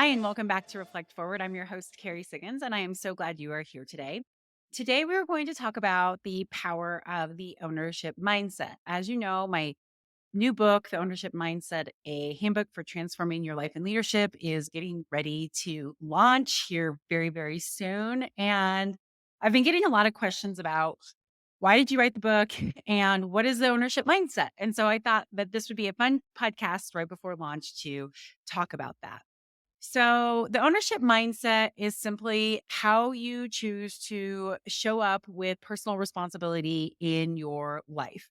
Hi, and welcome back to Reflect Forward. I'm your host, Carrie Siggins, and I am so glad you are here today. Today, we are going to talk about the power of the ownership mindset. As you know, my new book, The Ownership Mindset, a handbook for transforming your life and leadership, is getting ready to launch here very, very soon. And I've been getting a lot of questions about why did you write the book and what is the ownership mindset? And so I thought that this would be a fun podcast right before launch to talk about that. So, the ownership mindset is simply how you choose to show up with personal responsibility in your life.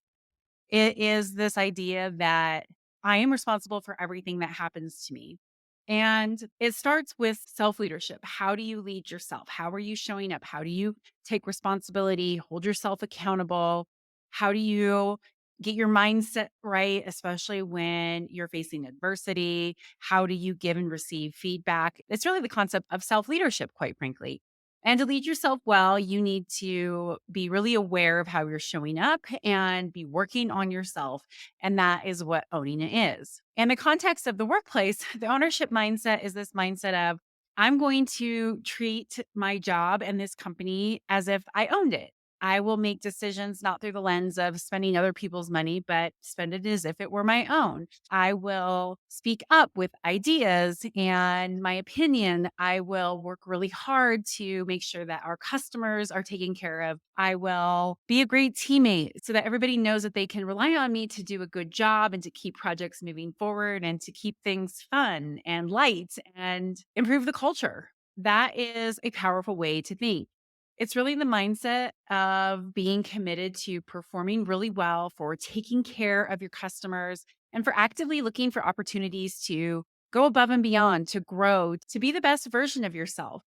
It is this idea that I am responsible for everything that happens to me. And it starts with self leadership. How do you lead yourself? How are you showing up? How do you take responsibility, hold yourself accountable? How do you get your mindset right, especially when you're facing adversity? How do you give and receive feedback? It's really the concept of self leadership, quite frankly. And to lead yourself well, you need to be really aware of how you're showing up and be working on yourself. And that is what owning it is. In the context of the workplace, the ownership mindset is this mindset of, I'm going to treat my job and this company as if I owned it. I will make decisions not through the lens of spending other people's money, but spend it as if it were my own. I will speak up with ideas and my opinion. I will work really hard to make sure that our customers are taken care of. I will be a great teammate so that everybody knows that they can rely on me to do a good job and to keep projects moving forward and to keep things fun and light and improve the culture. That is a powerful way to think. It's really the mindset of being committed to performing really well, for taking care of your customers, and for actively looking for opportunities to go above and beyond, to grow, to be the best version of yourself.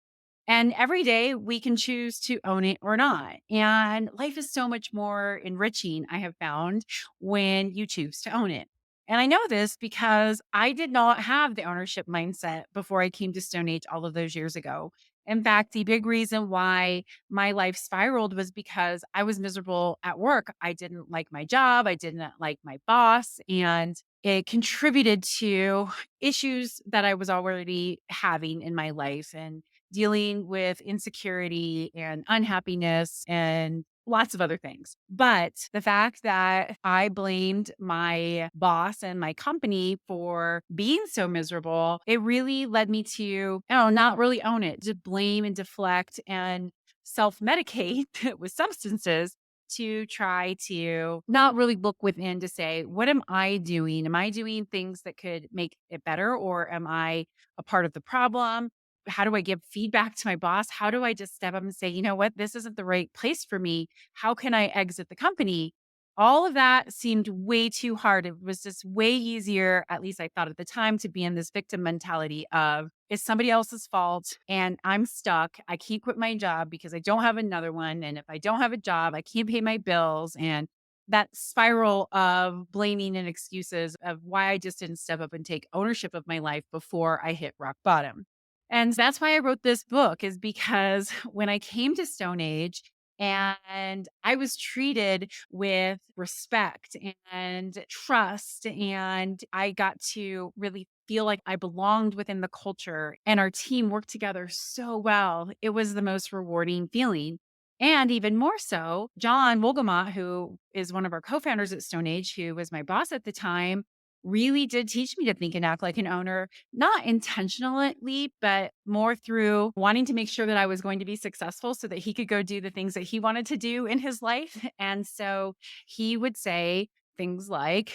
And every day we can choose to own it or not. And life is so much more enriching, I have found, when you choose to own it. And I know this because I did not have the ownership mindset before I came to Stone Age all of those years ago. In fact, the big reason why my life spiraled was because I was miserable at work. I didn't like my job. I didn't like my boss. And it contributed to issues that I was already having in my life. And dealing with insecurity and unhappiness and lots of other things. But the fact that I blamed my boss and my company for being so miserable, it really led me to, not really own it, to blame and deflect and self medicate with substances to try to not really look within to say, what am I doing? Am I doing things that could make it better, or am I a part of the problem? How do I give feedback to my boss? How do I just step up and say, you know what, this isn't the right place for me? How can I exit the company? All of that seemed way too hard. It was just way easier, at least I thought at the time, to be in this victim mentality of it's somebody else's fault and I'm stuck. I can't quit my job because I don't have another one. And if I don't have a job, I can't pay my bills. And that spiral of blaming and excuses of why I just didn't step up and take ownership of my life before I hit rock bottom. And that's why I wrote this book, is because when I came to Stone Age and I was treated with respect and trust, and I got to really feel like I belonged within the culture and our team worked together so well. It was the most rewarding feeling. And even more so, John Wolgamott, who is one of our co-founders at Stone Age, who was my boss at the time, really did teach me to think and act like an owner, not intentionally, but more through wanting to make sure that I was going to be successful so that he could go do the things that he wanted to do in his life. And so he would say things like,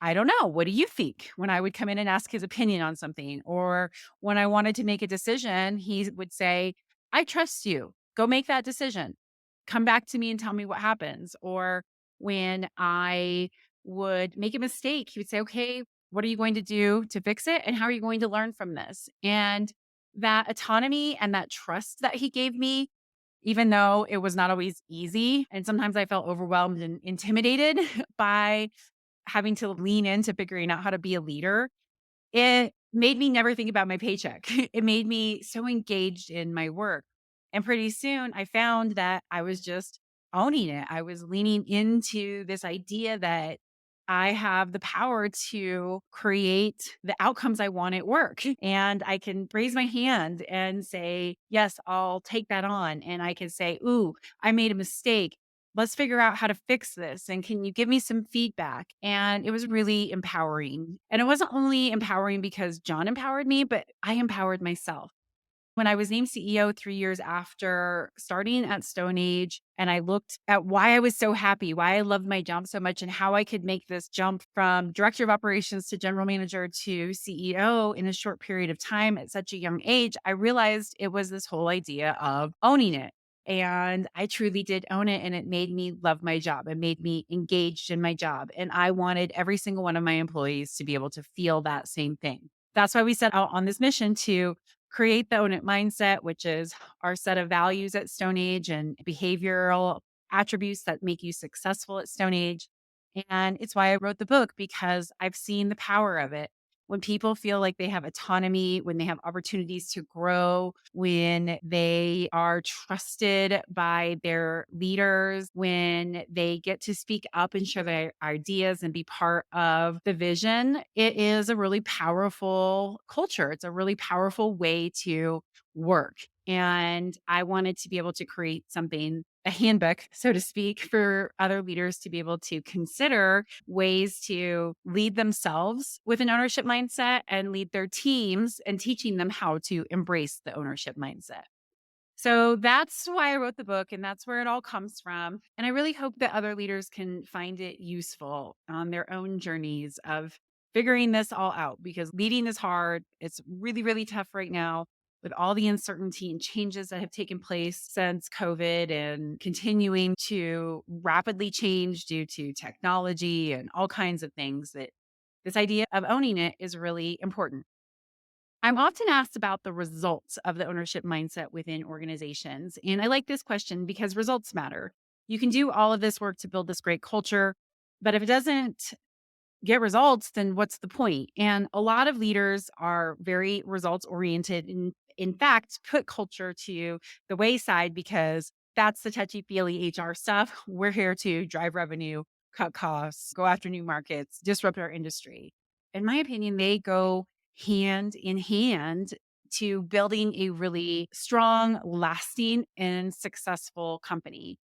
I don't know, what do you think? When I would come in and ask his opinion on something, or when I wanted to make a decision, he would say, I trust you. Go make that decision. Come back to me and tell me what happens. Or when I would make a mistake, he would say, okay, what are you going to do to fix it? And how are you going to learn from this? And that autonomy and that trust that he gave me, even though it was not always easy, and sometimes I felt overwhelmed and intimidated by having to lean into figuring out how to be a leader, it made me never think about my paycheck. It made me so engaged in my work. And pretty soon I found that I was just owning it. I was leaning into this idea that I have the power to create the outcomes I want at work. And I can raise my hand and say, yes, I'll take that on. And I can say, ooh, I made a mistake. Let's figure out how to fix this. And can you give me some feedback? And it was really empowering. And it wasn't only empowering because John empowered me, but I empowered myself. When I was named CEO 3 years after starting at StoneAge, and I looked at why I was so happy, why I loved my job so much, and how I could make this jump from director of operations to general manager to CEO in a short period of time at such a young age, I realized it was this whole idea of owning it. And I truly did own it, and it made me love my job. It made me engaged in my job. And I wanted every single one of my employees to be able to feel that same thing. That's why we set out on this mission to create the own it mindset, which is our set of values at StoneAge and behavioral attributes that make you successful at StoneAge. And it's why I wrote the book because I've seen the power of it. When people feel like they have autonomy, when they have opportunities to grow, when they are trusted by their leaders, when they get to speak up and share their ideas and be part of the vision, it is a really powerful culture. It's a really powerful way to work. And I wanted to be able to create something, a handbook, so to speak, for other leaders to be able to consider ways to lead themselves with an ownership mindset and lead their teams and teaching them how to embrace the ownership mindset. So that's why I wrote the book, and that's where it all comes from. And I really hope that other leaders can find it useful on their own journeys of figuring this all out because leading is hard. It's really, really tough right now with all the uncertainty and changes that have taken place since COVID and continuing to rapidly change due to technology and all kinds of things that this idea of owning it is really important. I'm often asked about the results of the ownership mindset within organizations. And I like this question because results matter. You can do all of this work to build this great culture, but if it doesn't get results, then what's the point? And a lot of leaders are very results oriented and, in fact, put culture to the wayside because that's the touchy feely HR stuff. We're here to drive revenue, cut costs, go after new markets, disrupt our industry. In my opinion, they go hand in hand to building a really strong, lasting, and successful company.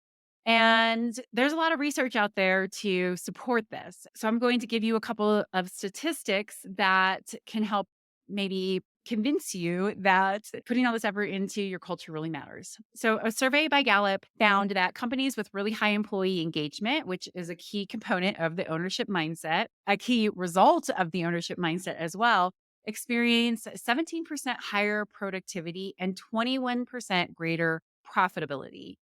And there's a lot of research out there to support this. So I'm going to give you a couple of statistics that can help maybe convince you that putting all this effort into your culture really matters. So a survey by Gallup found that companies with really high employee engagement, which is a key component of the ownership mindset, a key result of the ownership mindset as well, experience 17% higher productivity and 21% greater profitability.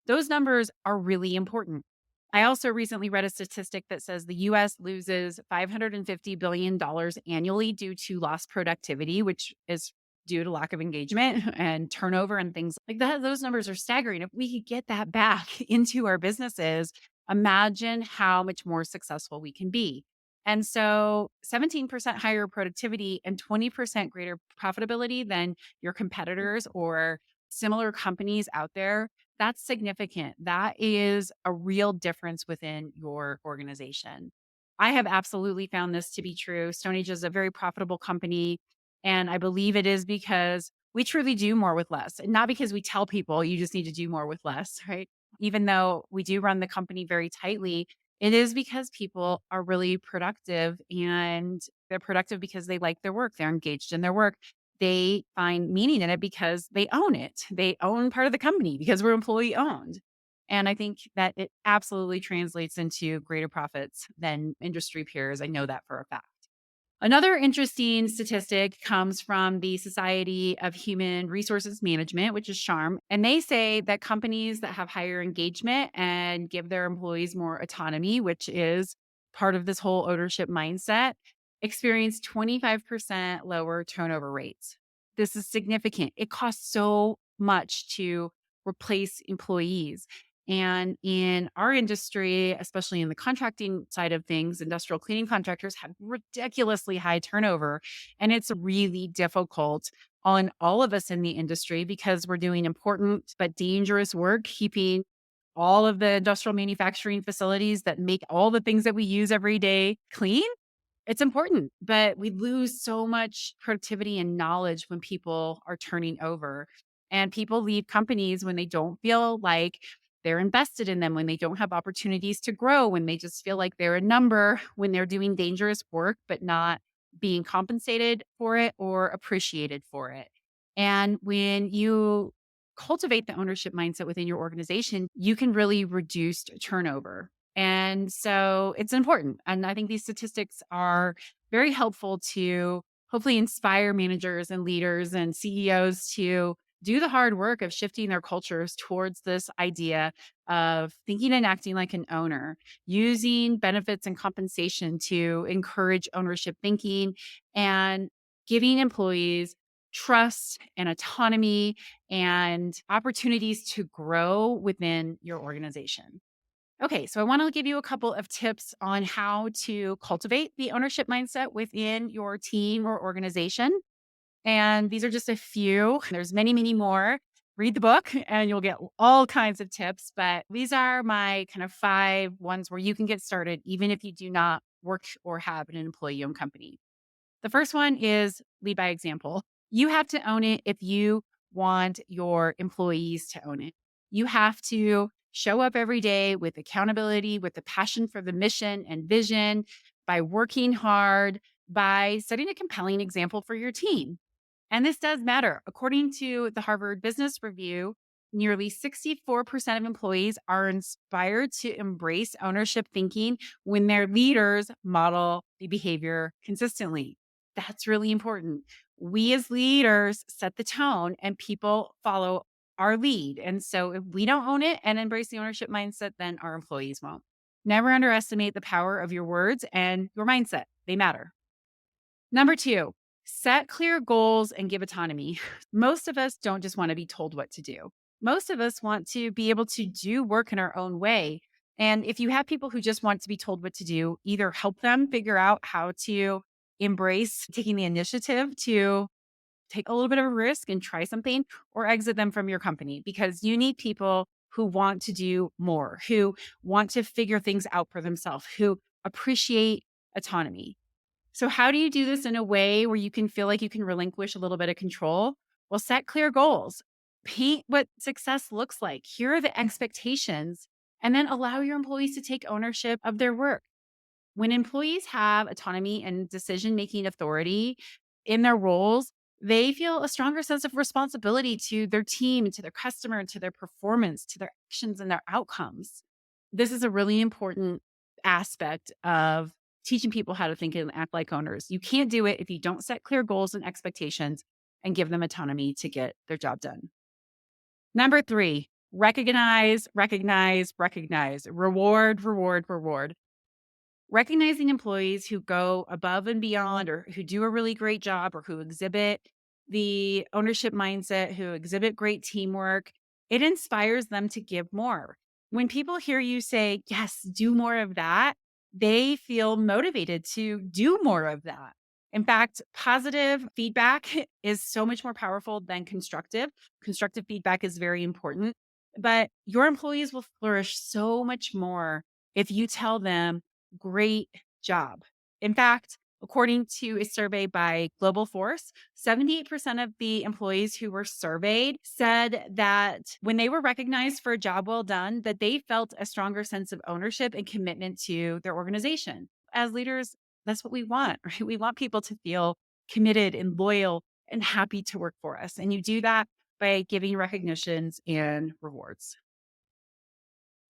Those numbers are really important. I also recently read a statistic that says the US loses $550 billion annually due to lost productivity, which is due to lack of engagement and turnover and things like that. Those numbers are staggering. If we could get that back into our businesses, imagine how much more successful we can be. And so 17% higher productivity and 20% greater profitability than your competitors or similar companies out there, that's significant. That is a real difference within your organization. I have absolutely found this to be true. StoneAge is a very profitable company. And I believe it is because we truly do more with less. And not because we tell people you just need to do more with less, right? Even though we do run the company very tightly, it is because people are really productive and they're productive because they like their work. They're engaged in their work. They find meaning in it because they own it. They own part of the company because we're employee owned. And I think that it absolutely translates into greater profits than industry peers. I know that for a fact. Another interesting statistic comes from the Society of Human Resources Management, which is SHARM. And they say that companies that have higher engagement and give their employees more autonomy, which is part of this whole ownership mindset, experience 25% lower turnover rates. This is significant. It costs so much to replace employees. And in our industry, especially in the contracting side of things, industrial cleaning contractors have ridiculously high turnover. And it's really difficult on all of us in the industry because we're doing important but dangerous work, keeping all of the industrial manufacturing facilities that make all the things that we use every day clean. It's important, but we lose so much productivity and knowledge when people are turning over. And people leave companies when they don't feel like they're invested in them, when they don't have opportunities to grow, when they just feel like they're a number, when they're doing dangerous work, but not being compensated for it or appreciated for it. And when you cultivate the ownership mindset within your organization, you can really reduce turnover. And so it's important. And I think these statistics are very helpful to hopefully inspire managers and leaders and CEOs to do the hard work of shifting their cultures towards this idea of thinking and acting like an owner, using benefits and compensation to encourage ownership thinking, and giving employees trust and autonomy and opportunities to grow within your organization. Okay, so I want to give you a couple of tips on how to cultivate the ownership mindset within your team or organization. And these are just a few. There's many, many more. Read the book and you'll get all kinds of tips. But these are my kind of 5 ones where you can get started, even if you do not work or have an employee owned company. The first one is lead by example. You have to own it if you want your employees to own it. You have to show up every day with accountability, with the passion for the mission and vision, by working hard, by setting a compelling example for your team. And this does matter. According to the Harvard Business Review, nearly 64% of employees are inspired to embrace ownership thinking when their leaders model the behavior consistently. That's really important. We as leaders set the tone and people follow our lead. And so if we don't own it and embrace the ownership mindset, then our employees won't. Never underestimate the power of your words and your mindset. They matter. Number two, set clear goals and give autonomy. Most of us don't just want to be told what to do. Most of us want to be able to do work in our own way. And if you have people who just want to be told what to do, either help them figure out how to embrace taking the initiative to take a little bit of a risk and try something, or exit them from your company, because you need people who want to do more, who want to figure things out for themselves, who appreciate autonomy. So, how do you do this in a way where you can feel like you can relinquish a little bit of control? Well, set clear goals, paint what success looks like. Here are the expectations, and then allow your employees to take ownership of their work. When employees have autonomy and decision making authority in their roles, they feel a stronger sense of responsibility to their team, to their customer, to their performance, to their actions and their outcomes. This is a really important aspect of teaching people how to think and act like owners. You can't do it if you don't set clear goals and expectations and give them autonomy to get their job done. Number three, recognize, recognize, recognize, reward, reward, reward. Recognizing employees who go above and beyond, or who do a really great job, or who exhibit the ownership mindset, who exhibit great teamwork, it inspires them to give more. When people hear you say, yes, do more of that, they feel motivated to do more of that. In fact, positive feedback is so much more powerful than constructive. Constructive feedback is very important, but your employees will flourish so much more if you tell them, great job. In fact, according to a survey by Global Force, 78% of the employees who were surveyed said that when they were recognized for a job well done, that they felt a stronger sense of ownership and commitment to their organization. As leaders, that's what we want, right? We want people to feel committed and loyal and happy to work for us. And you do that by giving recognitions and rewards.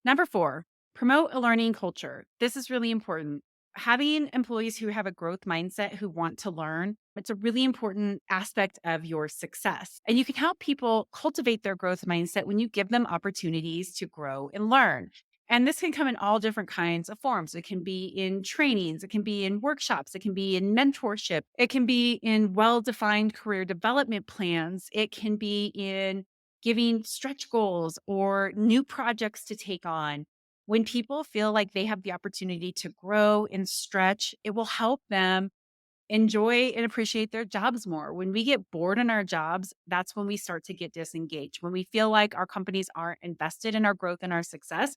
Number four, promote a learning culture. This is really important. Having employees who have a growth mindset, who want to learn, it's a really important aspect of your success. And you can help people cultivate their growth mindset when you give them opportunities to grow and learn. And this can come in all different kinds of forms. It can be in trainings, it can be in workshops, it can be in mentorship, it can be in well defined career development plans, it can be in giving stretch goals or new projects to take on. When people feel like they have the opportunity to grow and stretch, it will help them enjoy and appreciate their jobs more. When we get bored in our jobs, that's when we start to get disengaged. When we feel like our companies aren't invested in our growth and our success,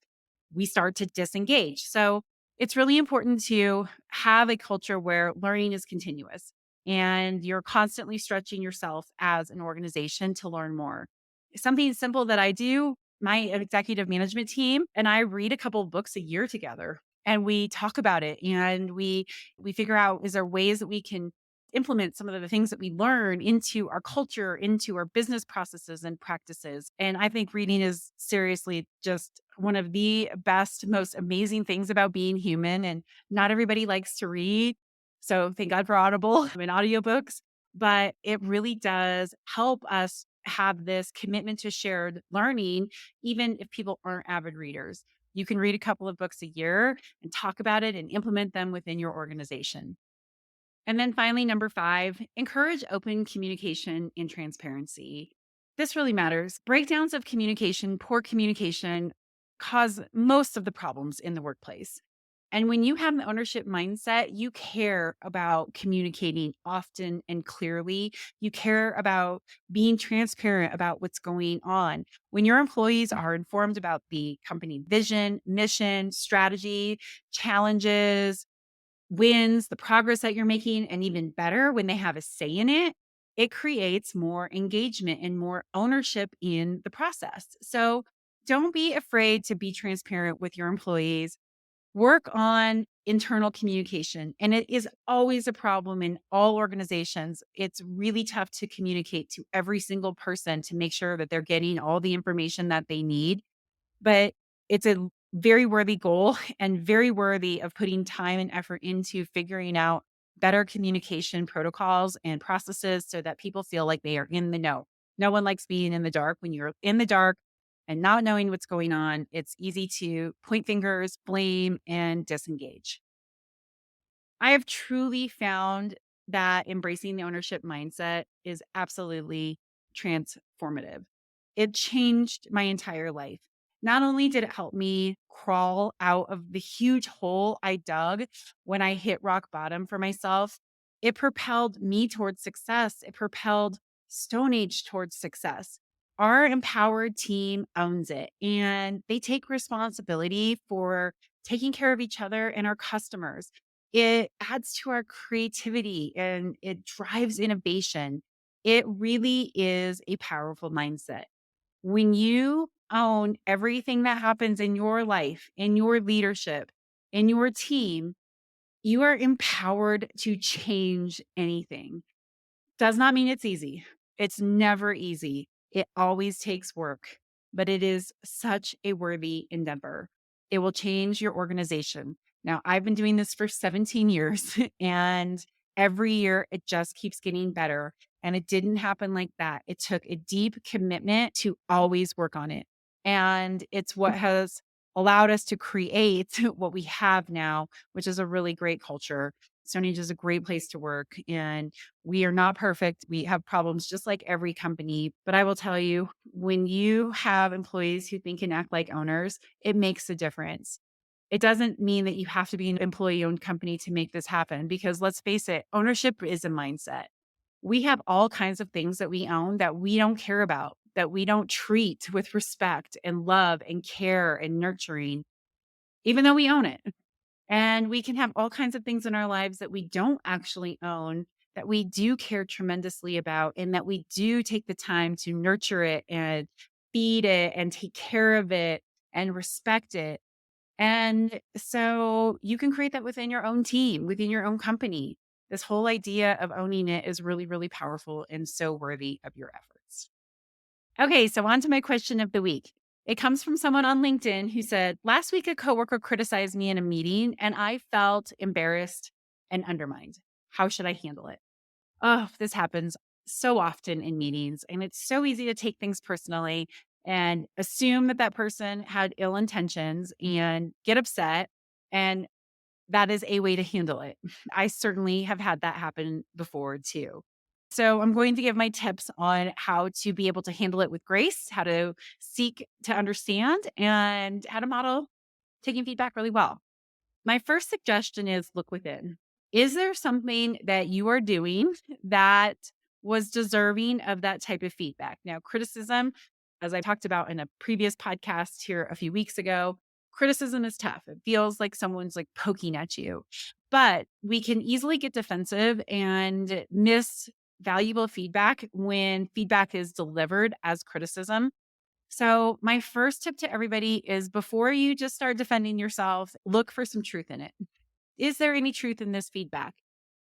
we start to disengage. So it's really important to have a culture where learning is continuous and you're constantly stretching yourself as an organization to learn more. Something simple that I do, my executive management team and I read a couple of books a year together and we talk about it and we figure out, is there ways that we can implement some of the things that we learn into our culture, into our business processes and practices. And I think reading is seriously just one of the best, most amazing things about being human. And not everybody likes to read. So thank God for Audible and audiobooks, but it really does help us have this commitment to shared learning, even if people aren't avid readers. You can read a couple of books a year and talk about it and implement them within your organization. And then finally, number 5, encourage open communication and transparency. This really matters. Breakdowns of communication, poor communication cause most of the problems in the workplace. And when you have an ownership mindset, you care about communicating often and clearly. You care about being transparent about what's going on. When your employees are informed about the company vision, mission, strategy, challenges, wins, the progress that you're making, and even better, when they have a say in it, it creates more engagement and more ownership in the process. So don't be afraid to be transparent with your employees. Work on internal communication. And it is always a problem in all organizations. It's really tough to communicate to every single person to make sure that they're getting all the information that they need, but it's a very worthy goal and very worthy of putting time and effort into figuring out better communication protocols and processes so that people feel like they are in the know. No one likes being in the dark. When you're in the dark and not knowing what's going on, it's easy to point fingers, blame, and disengage. I have truly found that embracing the ownership mindset is absolutely transformative. It changed my entire life. Not only did it help me crawl out of the huge hole I dug when I hit rock bottom for myself, it propelled me towards success. It propelled StoneAge towards success. Our empowered team owns it and they take responsibility for taking care of each other and our customers. It adds to our creativity and it drives innovation. It really is a powerful mindset. When you own everything that happens in your life, in your leadership, in your team, you are empowered to change anything. Does not mean it's easy. It's never easy. It always takes work, but it is such a worthy endeavor. It will change your organization. Now, I've been doing this for 17 years and every year it just keeps getting better. And it didn't happen like that. It took a deep commitment to always work on it. And it's what has allowed us to create what we have now, which is a really great culture. StoneAge is a great place to work. And we are not perfect. We have problems just like every company. But I will tell you, when you have employees who think and act like owners, it makes a difference. It doesn't mean that you have to be an employee owned company to make this happen, because let's face it, ownership is a mindset. We have all kinds of things that we own that we don't care about, that we don't treat with respect and love and care and nurturing, even though we own it. And we can have all kinds of things in our lives that we don't actually own, that we do care tremendously about, and that we do take the time to nurture it and feed it and take care of it and respect it. And so you can create that within your own team, within your own company. This whole idea of owning it is really, really powerful and so worthy of your efforts. Okay, so on to my question of the week. It comes from someone on LinkedIn who said, last week a coworker criticized me in a meeting and I felt embarrassed and undermined. How should I handle it? Oh, this happens so often in meetings, and it's so easy to take things personally and assume that that person had ill intentions and get upset. And that is a way to handle it. I certainly have had that happen before too. So I'm going to give my tips on how to be able to handle it with grace, how to seek to understand, and how to model taking feedback really well. My first suggestion is look within. Is there something that you are doing that was deserving of that type of feedback? Now, criticism, as I talked about in a previous podcast here a few weeks ago, criticism is tough. It feels like someone's like poking at you, but we can easily get defensive and miss valuable feedback when feedback is delivered as criticism. So, my first tip to everybody is before you just start defending yourself, look for some truth in it. Is there any truth in this feedback?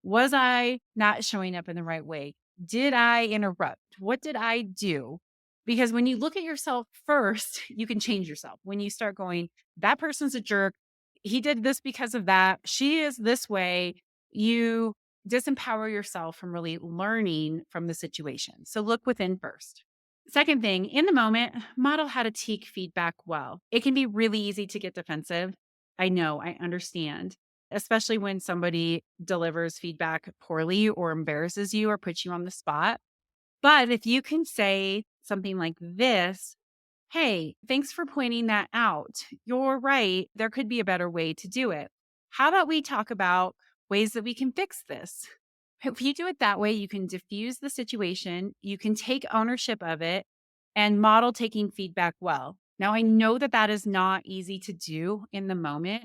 Was I not showing up in the right way? Did I interrupt? What did I do? Because when you look at yourself first, you can change yourself. When you start going, that person's a jerk. He did this because of that. She is this way. You disempower yourself from really learning from the situation. So look within first. Second thing, in the moment, model how to take feedback well. It can be really easy to get defensive. I know, I understand, especially when somebody delivers feedback poorly or embarrasses you or puts you on the spot. But if you can say something like this, hey, thanks for pointing that out. You're right. There could be a better way to do it. How about we talk about ways that we can fix this? If you do it that way, you can diffuse the situation, you can take ownership of it, and model taking feedback well. Now, I know that that is not easy to do in the moment,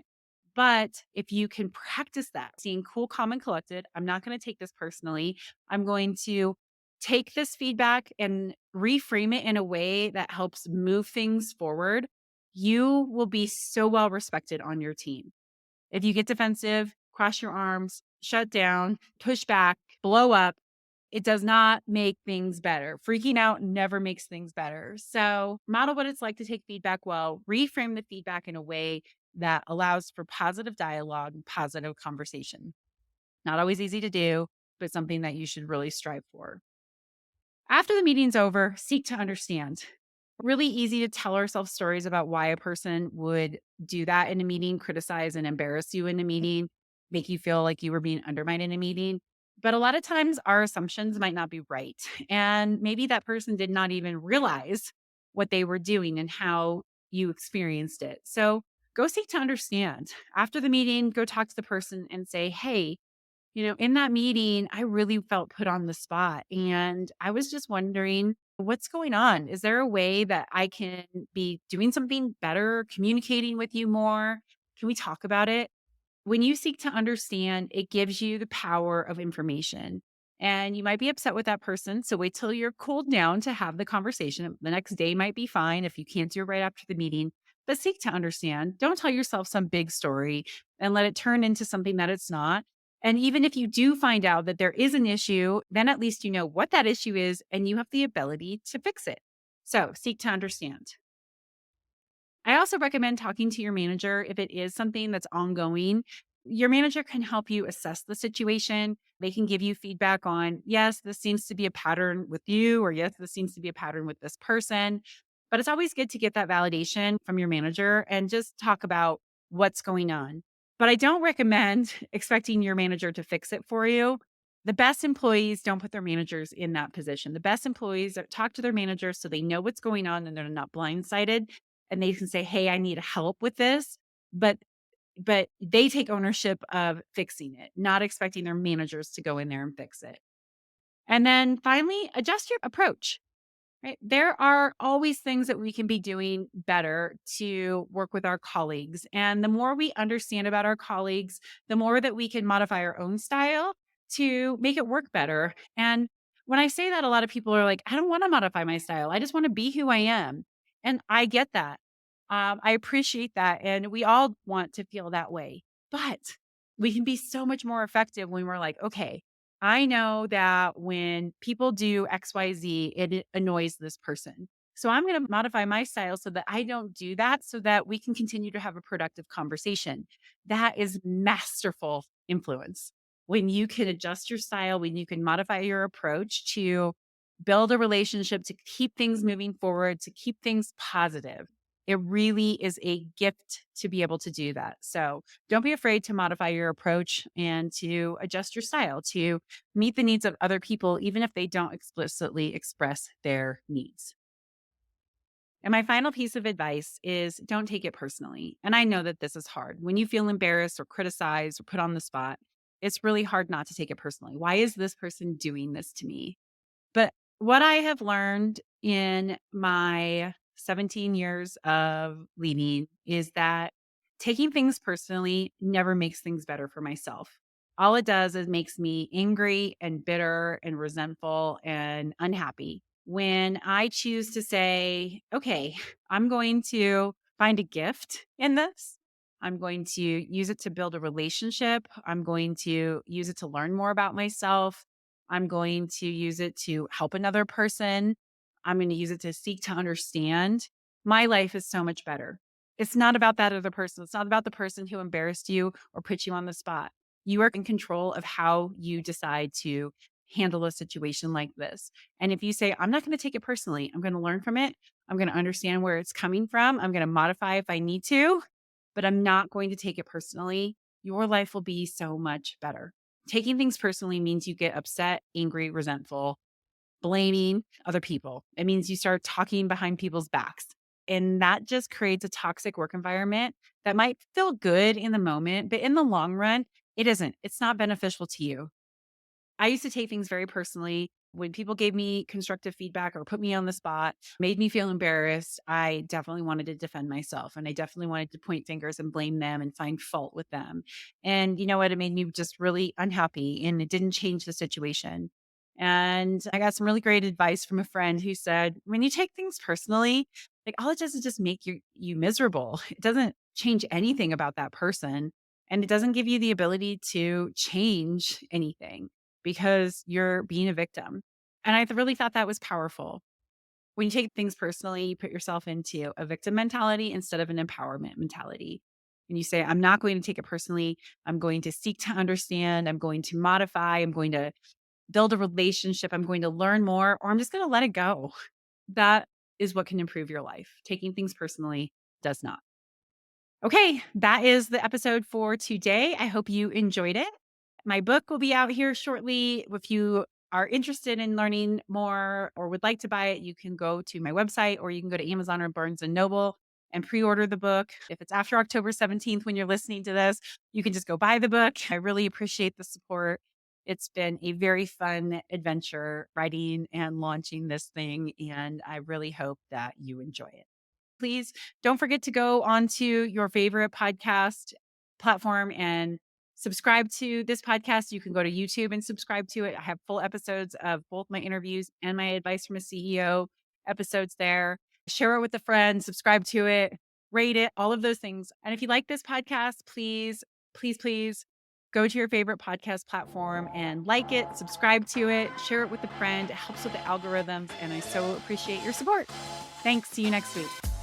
but if you can practice that, seeing cool, calm, and collected, I'm not going to take this personally. I'm going to take this feedback and reframe it in a way that helps move things forward. You will be so well respected on your team. If you get defensive, cross your arms, shut down, push back, blow up, it does not make things better. Freaking out never makes things better. So, model what it's like to take feedback well, reframe the feedback in a way that allows for positive dialogue and positive conversation. Not always easy to do, but something that you should really strive for. After the meeting's over, seek to understand. Really easy to tell ourselves stories about why a person would do that in a meeting, criticize and embarrass you in a meeting, make you feel like you were being undermined in a meeting. But a lot of times our assumptions might not be right. And maybe that person did not even realize what they were doing and how you experienced it. So go seek to understand. After the meeting, go talk to the person and say, hey, in that meeting, I really felt put on the spot. And I was just wondering, what's going on? Is there a way that I can be doing something better, communicating with you more? Can we talk about it? When you seek to understand, it gives you the power of information. And you might be upset with that person. So wait till you're cooled down to have the conversation. The next day might be fine if you can't do it right after the meeting, but seek to understand. Don't tell yourself some big story and let it turn into something that it's not. And even if you do find out that there is an issue, then at least you know what that issue is and you have the ability to fix it. So seek to understand. I also recommend talking to your manager if it is something that's ongoing. Your manager can help you assess the situation. They can give you feedback on, yes, this seems to be a pattern with you, or yes, this seems to be a pattern with this person. But it's always good to get that validation from your manager and just talk about what's going on. But I don't recommend expecting your manager to fix it for you. The best employees don't put their managers in that position. The best employees talk to their managers so they know what's going on and they're not blindsided and they can say, "Hey, I need help with this." But they take ownership of fixing it, not expecting their managers to go in there and fix it. And then finally, adjust your approach. Right? There are always things that we can be doing better to work with our colleagues. And the more we understand about our colleagues, the more that we can modify our own style to make it work better. And when I say that, a lot of people are like, I don't want to modify my style. I just want to be who I am. And I get that. I appreciate that. And we all want to feel that way. But we can be so much more effective when we're like, okay, I know that when people do XYZ, it annoys this person. So I'm going to modify my style so that I don't do that so that we can continue to have a productive conversation. That is masterful influence. When you can adjust your style, when you can modify your approach to build a relationship, to keep things moving forward, to keep things positive. It really is a gift to be able to do that. So don't be afraid to modify your approach and to adjust your style to meet the needs of other people, even if they don't explicitly express their needs. And my final piece of advice is don't take it personally. And I know that this is hard. When you feel embarrassed or criticized or put on the spot, it's really hard not to take it personally. Why is this person doing this to me? But what I have learned in my 17 years of leading is that taking things personally never makes things better for myself. All it does is makes me angry and bitter and resentful and unhappy. When I choose to say, okay, I'm going to find a gift in this. I'm going to use it to build a relationship. I'm going to use it to learn more about myself. I'm going to use it to help another person. I'm going to use it to seek to understand. My life is so much better. It's not about that other person. It's not about the person who embarrassed you or put you on the spot. You are in control of how you decide to handle a situation like this. And if you say, I'm not going to take it personally, I'm going to learn from it. I'm going to understand where it's coming from. I'm going to modify if I need to, but I'm not going to take it personally. Your life will be so much better. Taking things personally means you get upset, angry, resentful, blaming other people. It means you start talking behind people's backs. And that just creates a toxic work environment that might feel good in the moment, but in the long run, it isn't. It's not beneficial to you. I used to take things very personally. When people gave me constructive feedback or put me on the spot, made me feel embarrassed, I definitely wanted to defend myself and I definitely wanted to point fingers and blame them and find fault with them. And you know what? It made me just really unhappy and it didn't change the situation. And I got some really great advice from a friend who said, when you take things personally, like all it does is just make you miserable. It doesn't change anything about that person. And it doesn't give you the ability to change anything because you're being a victim. And I really thought that was powerful. When you take things personally, you put yourself into a victim mentality instead of an empowerment mentality. And you say, I'm not going to take it personally. I'm going to seek to understand. I'm going to modify. I'm going to build a relationship. I'm going to learn more, or I'm just going to let it go. That is what can improve your life. Taking things personally does not. Okay, that is the episode for today. I hope you enjoyed it. My book will be out here shortly. If you are interested in learning more or would like to buy it, you can go to my website or you can go to Amazon or Barnes and Noble and pre-order the book. If it's after October 17th when you're listening to this, you can just go buy the book. I really appreciate the support. It's been a very fun adventure writing and launching this thing, and I really hope that you enjoy it. Please don't forget to go onto your favorite podcast platform and subscribe to this podcast. You can go to YouTube and subscribe to it. I have full episodes of both my interviews and my advice from a CEO episodes there. Share it with a friend, subscribe to it, rate it, all of those things. And if you like this podcast, please go to your favorite podcast platform and like it, subscribe to it, share it with a friend. It helps with the algorithms. And I so appreciate your support. Thanks. See you next week.